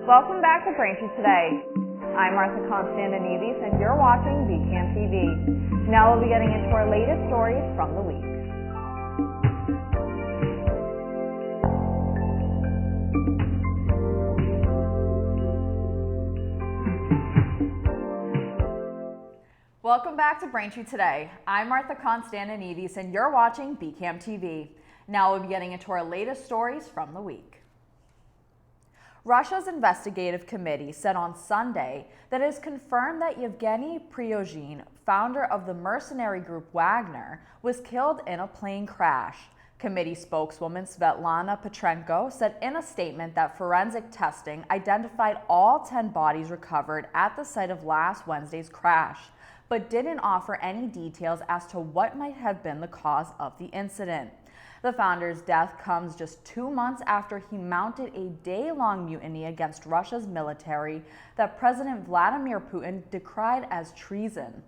Welcome back to Braintree Today. I'm Martha Konstandinidis and you're watching BCAM TV. Now we'll be getting into our latest stories from the week. Welcome back to Braintree Today. I'm Martha Konstandinidis and you're watching BCAM TV. Now we'll be getting into our latest stories from the week. Russia's investigative committee said on Sunday that it is confirmed that Yevgeny Prigozhin, founder of the mercenary group Wagner, was killed in a plane crash. Committee spokeswoman Svetlana Petrenko said in a statement that forensic testing identified all 10 bodies recovered at the site of last Wednesday's crash, but didn't offer any details as to what might have been the cause of the incident. The founder's death comes just 2 months after he mounted a day-long mutiny against Russia's military that President Vladimir Putin decried as treason.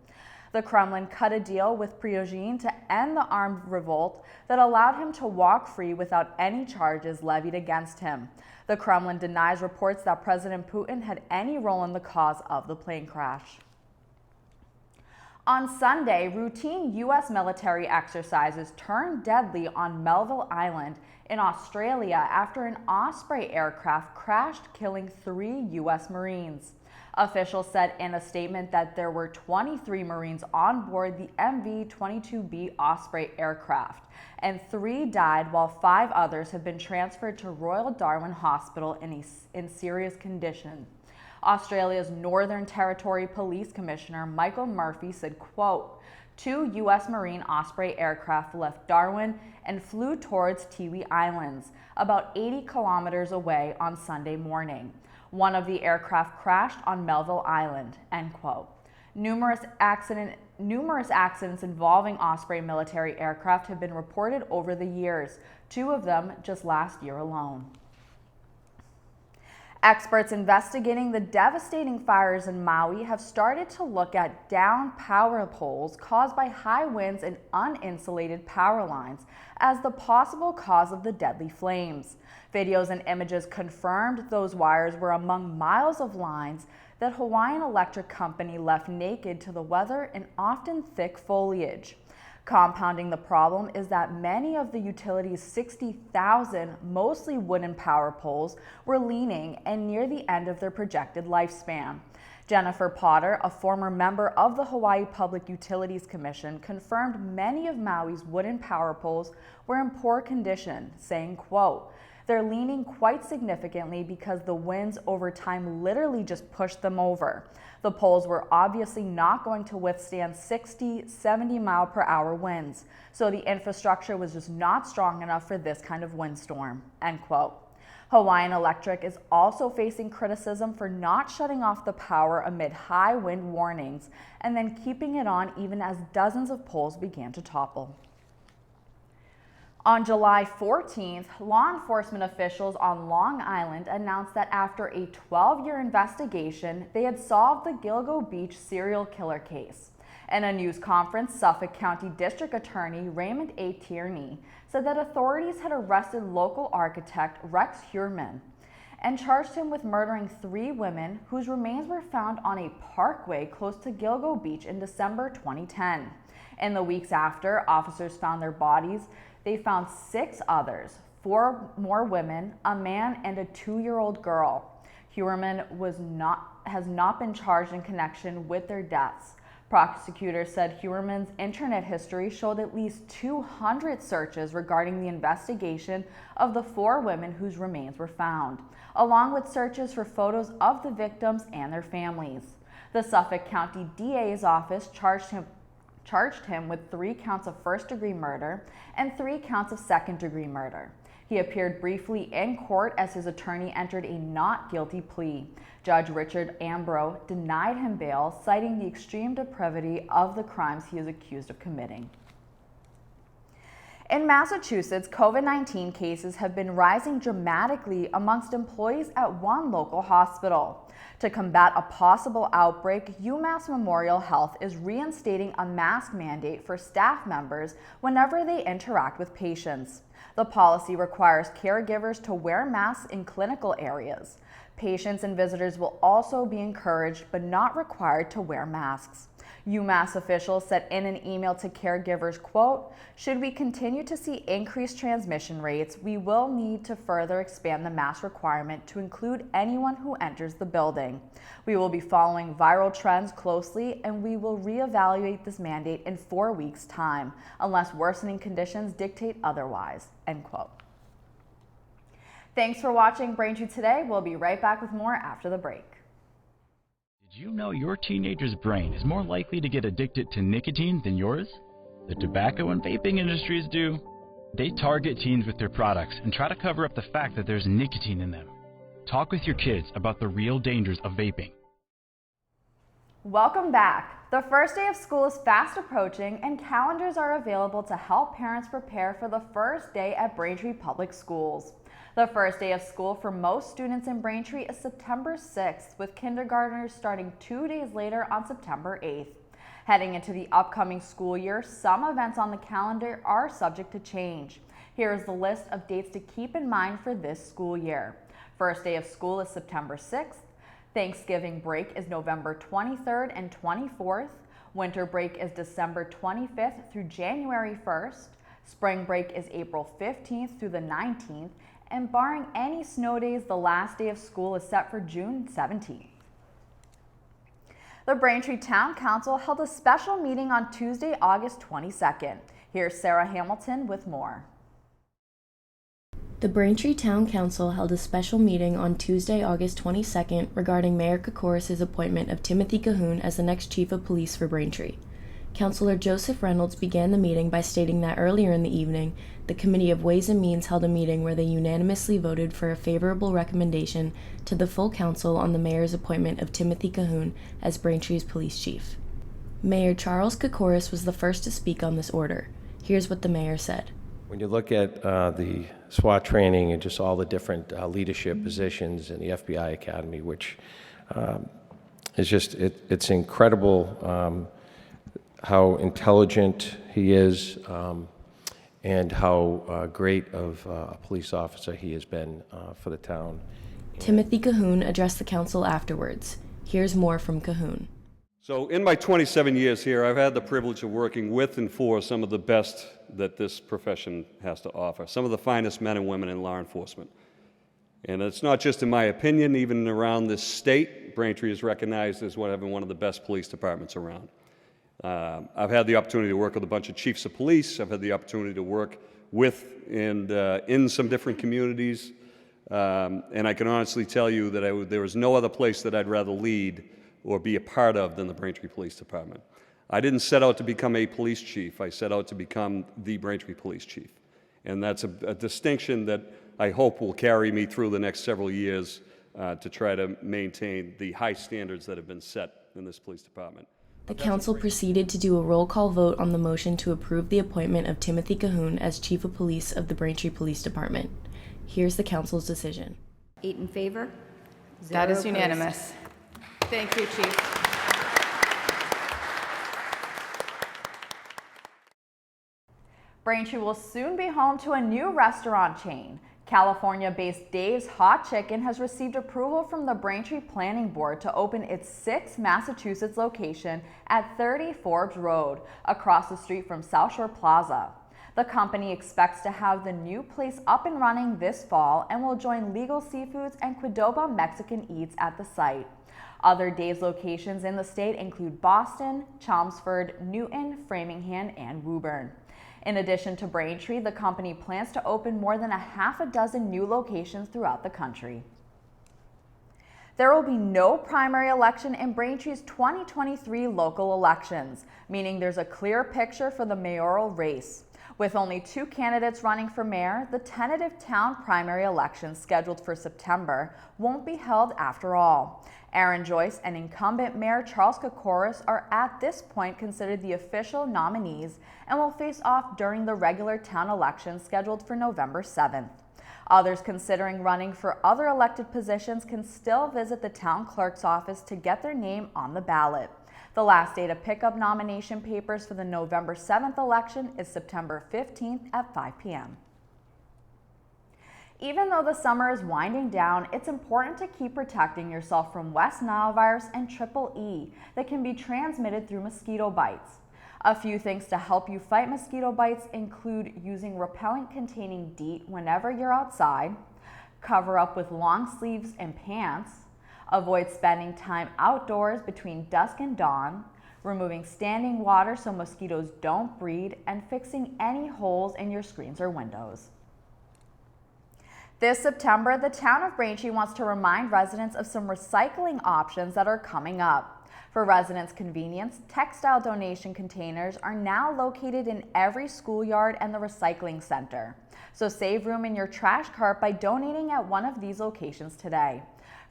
The Kremlin cut a deal with Prigozhin to end the armed revolt that allowed him to walk free without any charges levied against him. The Kremlin denies reports that President Putin had any role in the cause of the plane crash. On Sunday, routine U.S. military exercises turned deadly on Melville Island in Australia after an Osprey aircraft crashed, killing 3 U.S. Marines. Officials said in a statement that there were 23 Marines on board the MV-22B Osprey aircraft, and 3 died while 5 others have been transferred to Royal Darwin Hospital in serious condition. Australia's Northern Territory Police Commissioner Michael Murphy said, quote, 2 U.S. Marine Osprey aircraft left Darwin and flew towards Tiwi Islands, about 80 kilometers away on Sunday morning. One of the aircraft crashed on Melville Island, end quote. Numerous accidents involving Osprey military aircraft have been reported over the years, 2 of them just last year alone. Experts investigating the devastating fires in Maui have started to look at downed power poles caused by high winds and uninsulated power lines as the possible cause of the deadly flames. Videos and images confirmed those wires were among miles of lines that Hawaiian Electric Company left naked to the weather in often thick foliage. Compounding the problem is that many of the utility's 60,000 mostly wooden power poles were leaning and near the end of their projected lifespan. Jennifer Potter, a former member of the Hawaii Public Utilities Commission, confirmed many of Maui's wooden power poles were in poor condition, saying, quote, "They're leaning quite significantly because the winds over time literally just pushed them over. The poles were obviously not going to withstand 60, 70 mile per hour winds, so the infrastructure was just not strong enough for this kind of windstorm," end quote. Hawaiian Electric is also facing criticism for not shutting off the power amid high wind warnings and then keeping it on even as dozens of poles began to topple. On July 14th, law enforcement officials on Long Island announced that after a 12-year investigation, they had solved the Gilgo Beach serial killer case. In a news conference, Suffolk County District Attorney Raymond A. Tierney said that authorities had arrested local architect Rex Heuermann and charged him with murdering 3 women whose remains were found on a parkway close to Gilgo Beach in December 2010. In the weeks after officers found their bodies, they found 6 others, 4 more women, a man, and a 2-year-old girl. Heuermann has not been charged in connection with their deaths. Prosecutors said Heuermann's internet history showed at least 200 searches regarding the investigation of the 4 women whose remains were found, along with searches for photos of the victims and their families. The Suffolk County DA's office charged him with 3 counts of first-degree murder and 3 counts of second-degree murder. He appeared briefly in court as his attorney entered a not guilty plea. Judge Richard Ambrose denied him bail, citing the extreme depravity of the crimes he is accused of committing. In Massachusetts, COVID-19 cases have been rising dramatically amongst employees at one local hospital. To combat a possible outbreak, UMass Memorial Health is reinstating a mask mandate for staff members whenever they interact with patients. The policy requires caregivers to wear masks in clinical areas. Patients and visitors will also be encouraged but not required to wear masks. UMass officials said in an email to caregivers, quote, "Should we continue to see increased transmission rates, we will need to further expand the mask requirement to include anyone who enters the building. We will be following viral trends closely and we will reevaluate this mandate in 4 weeks' time, unless worsening conditions dictate otherwise," end quote. Thanks for watching Braintree Today. We'll be right back with more after the break. Did you know your teenager's brain is more likely to get addicted to nicotine than yours? The tobacco and vaping industries do. They target teens with their products and try to cover up the fact that there's nicotine in them. Talk with your kids about the real dangers of vaping. Welcome back. The first day of school is fast approaching and calendars are available to help parents prepare for the first day at Braintree Public Schools. The first day of school for most students in Braintree is September 6th, with kindergartners starting 2 days later on September 8th. Heading into the upcoming school year, some events on the calendar are subject to change. Here is the list of dates to keep in mind for this school year. First day of school is September 6th. Thanksgiving break is November 23rd and 24th. Winter break is December 25th through January 1st. Spring break is April 15th through the 19th. And barring any snow days, the last day of school is set for June 17th. The Braintree Town Council held a special meeting on Tuesday, August 22nd. Here's Sarah Hamilton with more. The Braintree Town Council held a special meeting on Tuesday, August 22nd regarding Mayor Kokoris' appointment of Timothy Cahoon as the next Chief of Police for Braintree. Councillor Joseph Reynolds began the meeting by stating that earlier in the evening, the Committee of Ways and Means held a meeting where they unanimously voted for a favorable recommendation to the full council on the mayor's appointment of Timothy Cahoon as Braintree's police chief. Mayor Charles Kokoris was the first to speak on this order. Here's what the mayor said. When you look at the SWAT training and just all the different leadership positions in the FBI Academy, which is just, it's incredible how intelligent he is and how great of a police officer he has been for the town. Timothy Cahoon addressed the council afterwards. Here's more from Cahoon. So in my 27 years here, I've had the privilege of working with and for some of the best that this profession has to offer, some of the finest men and women in law enforcement. And it's not just in my opinion, even around this state, Braintree is recognized as having one of the best police departments around. I've had the opportunity to work with a bunch of chiefs of police. I've had the opportunity to work with and in some different communities. And I can honestly tell you that there was no other place that I'd rather lead or be a part of than the Braintree Police Department. I didn't set out to become a police chief. I set out to become the Braintree Police Chief. And that's a distinction that I hope will carry me through the next several years to try to maintain the high standards that have been set in this police department. The council proceeded to do a roll call vote on the motion to approve the appointment of Timothy Cahoon as Chief of Police of the Braintree Police Department. Here's the council's decision. 8 in favor? That is Opposed. unanimous. Thank you, Chief. Braintree will soon be home to a new restaurant chain. California-based Dave's Hot Chicken has received approval from the Braintree Planning Board to open its 6th Massachusetts location at 30 Forbes Road, across the street from South Shore Plaza. The company expects to have the new place up and running this fall and will join Legal Seafoods and Qdoba Mexican Eats at the site. Other Dave's locations in the state include Boston, Chelmsford, Newton, Framingham, and Woburn. In addition to Braintree, the company plans to open more than a half a dozen new locations throughout the country. There will be no primary election in Braintree's 2023 local elections, meaning there's a clear picture for the mayoral race. With only 2 candidates running for mayor, the tentative town primary election scheduled for September won't be held after all. Aaron Joyce and incumbent Mayor Charles Kokoris are at this point considered the official nominees and will face off during the regular town election scheduled for November 7th. Others considering running for other elected positions can still visit the town clerk's office to get their name on the ballot. The last day to pick up nomination papers for the November 7th election is September 15th at 5 p.m. Even though the summer is winding down, it's important to keep protecting yourself from West Nile virus and Triple E that can be transmitted through mosquito bites. A few things to help you fight mosquito bites include using repellent containing DEET whenever you're outside, cover up with long sleeves and pants, avoid spending time outdoors between dusk and dawn, removing standing water so mosquitoes don't breed, and fixing any holes in your screens or windows. This September, the town of Braintree wants to remind residents of some recycling options that are coming up. For residents' convenience, textile donation containers are now located in every schoolyard and the recycling center. So save room in your trash cart by donating at one of these locations today.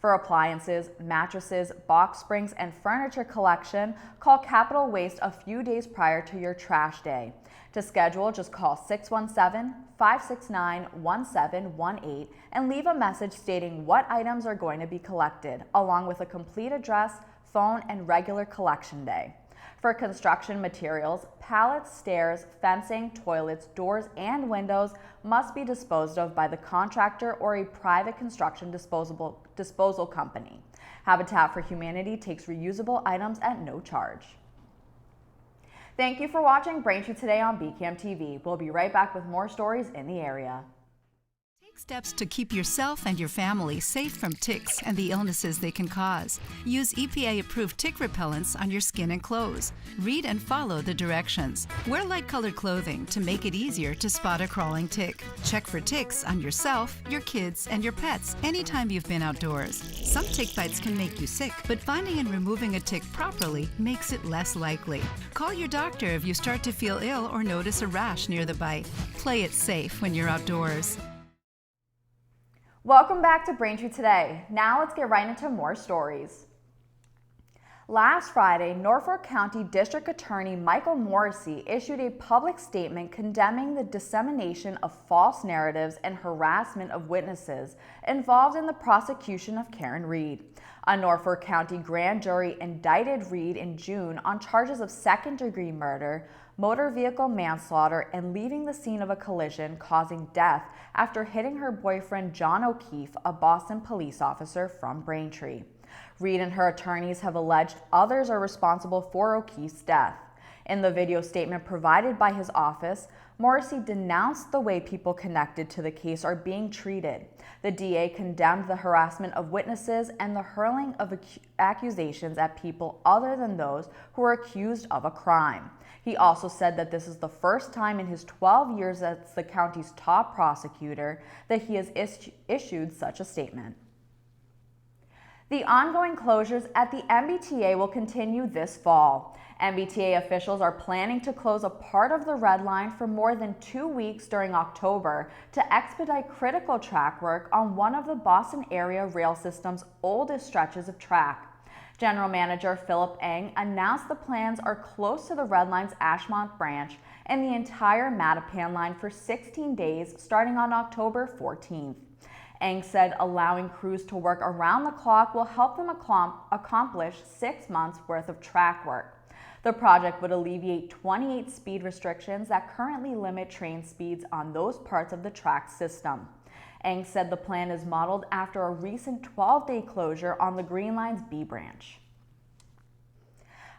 For appliances, mattresses, box springs, and furniture collection, call Capital Waste a few days prior to your trash day. To schedule, just call 617-569-1718 and leave a message stating what items are going to be collected, along with a complete address, phone, and regular collection day. For construction materials, pallets, stairs, fencing, toilets, doors, and windows must be disposed of by the contractor or a private construction disposal company. Habitat for Humanity takes reusable items at no charge. Thank you for watching Braintree Today on BCAM TV. We'll be right back with more stories in the area. Take steps to keep yourself and your family safe from ticks and the illnesses they can cause. Use EPA-approved tick repellents on your skin and clothes. Read and follow the directions. Wear light-colored clothing to make it easier to spot a crawling tick. Check for ticks on yourself, your kids, and your pets anytime you've been outdoors. Some tick bites can make you sick, but finding and removing a tick properly makes it less likely. Call your doctor if you start to feel ill or notice a rash near the bite. Play it safe when you're outdoors. Welcome back to Braintree Today. Now let's get right into more stories. Last Friday, Norfolk County District Attorney Michael Morrissey issued a public statement condemning the dissemination of false narratives and harassment of witnesses involved in the prosecution of Karen Reed. A Norfolk County grand jury indicted Reed in June on charges of second-degree murder, motor vehicle manslaughter, and leaving the scene of a collision causing death after hitting her boyfriend John O'Keefe, a Boston police officer from Braintree. Reed and her attorneys have alleged others are responsible for O'Keefe's death. In the video statement provided by his office, Morrissey denounced the way people connected to the case are being treated. The DA condemned the harassment of witnesses and the hurling of accusations at people other than those who are accused of a crime. He also said that this is the first time in his 12 years as the county's top prosecutor that he has issued such a statement. The ongoing closures at the MBTA will continue this fall. MBTA officials are planning to close a part of the Red Line for more than 2 weeks during October to expedite critical track work on one of the Boston area rail system's oldest stretches of track. General Manager Philip Eng announced the plans are close to the Red Line's Ashmont branch and the entire Mattapan line for 16 days starting on October 14th. Eng said allowing crews to work around the clock will help them accomplish 6 months worth of track work. The project would alleviate 28 speed restrictions that currently limit train speeds on those parts of the track system. Eng said the plan is modeled after a recent 12-day closure on the Green Line's B branch.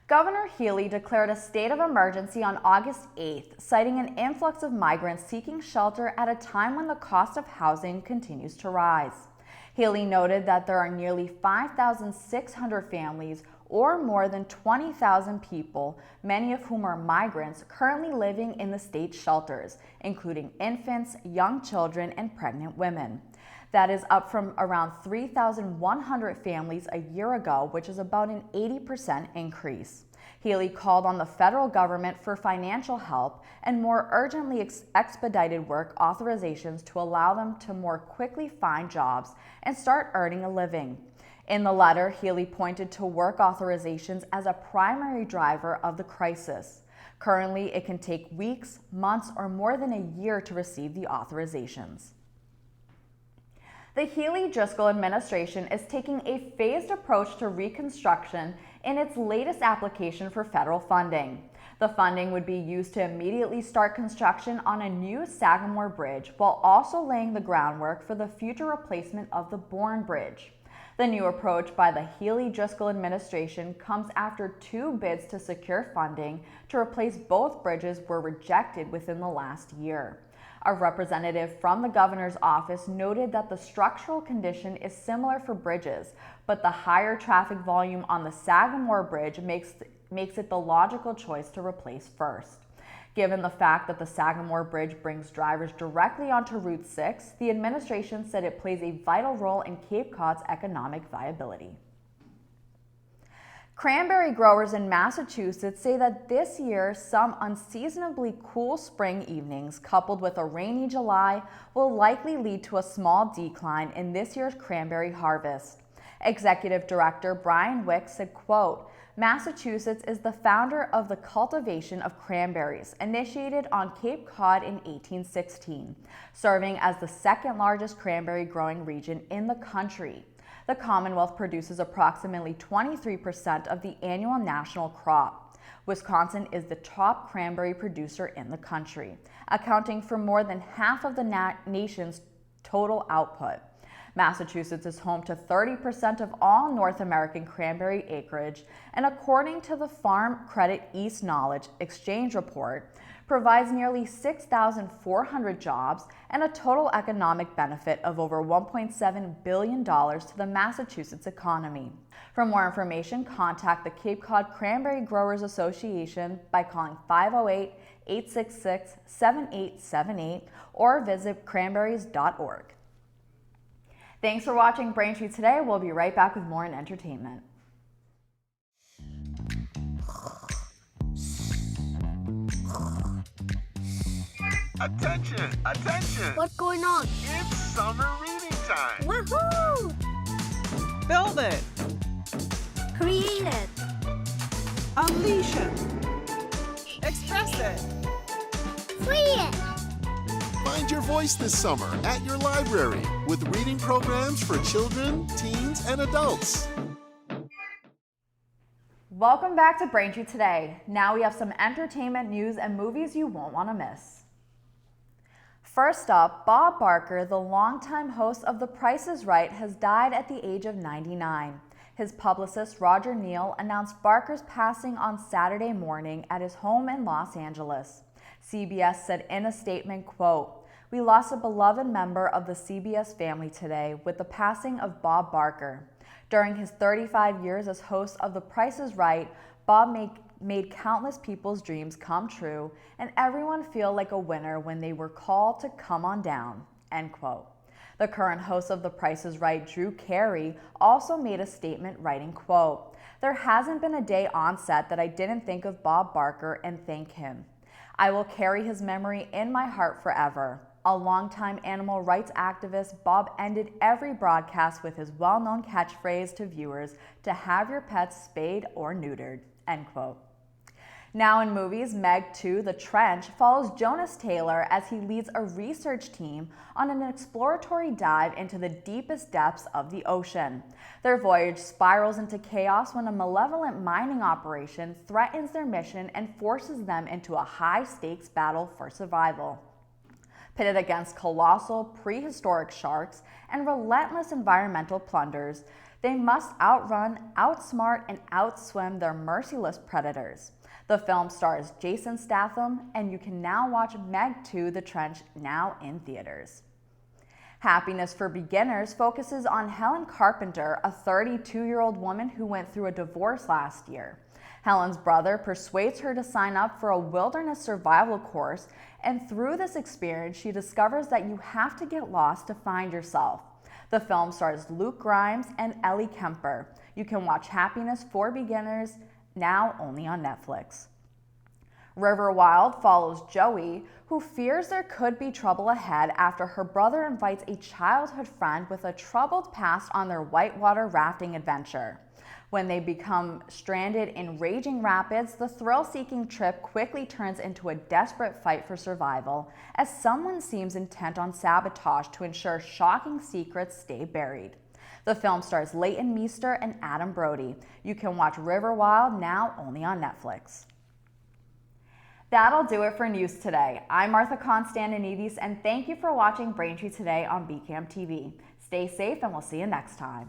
Governor Healey declared a state of emergency on August 8th, citing an influx of migrants seeking shelter at a time when the cost of housing continues to rise. Healey noted that there are nearly 5,600 families or more than 20,000 people, many of whom are migrants, currently living in the state's shelters, including infants, young children, and pregnant women. That is up from around 3,100 families a year ago, which is about an 80% increase. Healey called on the federal government for financial help and more urgently expedited work authorizations to allow them to more quickly find jobs and start earning a living. In the letter, Healey pointed to work authorizations as a primary driver of the crisis. Currently, it can take weeks, months, or more than a year to receive the authorizations. The Healey-Driscoll administration is taking a phased approach to reconstruction in its latest application for federal funding. The funding would be used to immediately start construction on a new Sagamore Bridge while also laying the groundwork for the future replacement of the Bourne Bridge. The new approach by the Healey-Driscoll administration comes after 2 bids to secure funding to replace both bridges were rejected within the last year. A representative from the governor's office noted that the structural condition is similar for bridges, but the higher traffic volume on the Sagamore Bridge makes it the logical choice to replace first. Given the fact that the Sagamore Bridge brings drivers directly onto Route 6, the administration said it plays a vital role in Cape Cod's economic viability. Cranberry growers in Massachusetts say that this year, some unseasonably cool spring evenings coupled with a rainy July will likely lead to a small decline in this year's cranberry harvest. Executive Director Brian Wick said, quote, "Massachusetts is the founder of the cultivation of cranberries, initiated on Cape Cod in 1816, serving as the second largest cranberry growing region in the country. The Commonwealth produces approximately 23% of the annual national crop. Wisconsin is the top cranberry producer in the country, accounting for more than half of the nation's total output. Massachusetts is home to 30% of all North American cranberry acreage, and according to the Farm Credit East Knowledge Exchange report, provides nearly 6,400 jobs and a total economic benefit of over $1.7 billion to the Massachusetts economy. For more information, contact the Cape Cod Cranberry Growers Association by calling 508-866-7878 or visit cranberries.org. Thanks for watching Braintree today. We'll be right back with more in entertainment. Attention! Attention! What's going on? It's summer reading time! Woohoo! Build it! Create it! Unleash it! Express it! Free it! Find your voice this summer at your library with reading programs for children, teens, and adults. Welcome back to Braintree today. Now we have some entertainment news and movies you won't want to miss. First up, Bob Barker, the longtime host of The Price is Right, has died at the age of 99. His publicist, Roger Neal, announced Barker's passing on Saturday morning at his home in Los Angeles. CBS said in a statement, quote, "We lost a beloved member of the CBS family today with the passing of Bob Barker. During his 35 years as host of The Price is Right, Bob made countless people's dreams come true and everyone feel like a winner when they were called to come on down," end quote. The current host of The Price is Right, Drew Carey, also made a statement writing, quote, "There hasn't been a day on set that I didn't think of Bob Barker and thank him. I will carry his memory in my heart forever. A longtime animal rights activist, Bob ended every broadcast with his well-known catchphrase to viewers to have your pets spayed or neutered," end quote. Now in movies, Meg 2: The Trench follows Jonas Taylor as he leads a research team on an exploratory dive into the deepest depths of the ocean. Their voyage spirals into chaos when a malevolent mining operation threatens their mission and forces them into a high-stakes battle for survival. Pitted against colossal prehistoric sharks and relentless environmental plunders, they must outrun, outsmart, and outswim their merciless predators. The film stars Jason Statham, and you can now watch Meg 2: The Trench now in theaters. Happiness for Beginners focuses on Helen Carpenter, a 32-year-old woman who went through a divorce last year. Helen's brother persuades her to sign up for a wilderness survival course, and through this experience, she discovers that you have to get lost to find yourself. The film stars Luke Grimes and Ellie Kemper. You can watch Happiness for Beginners now only on Netflix. River Wild follows Joey, who fears there could be trouble ahead after her brother invites a childhood friend with a troubled past on their whitewater rafting adventure. When they become stranded in raging rapids, the thrill-seeking trip quickly turns into a desperate fight for survival as someone seems intent on sabotage to ensure shocking secrets stay buried. The film stars Leighton Meester and Adam Brody. You can watch River Wild now only on Netflix. That'll do it for news today. I'm Martha Konstandinidis, and thank you for watching Braintree Today on BCAM TV. Stay safe, and we'll see you next time.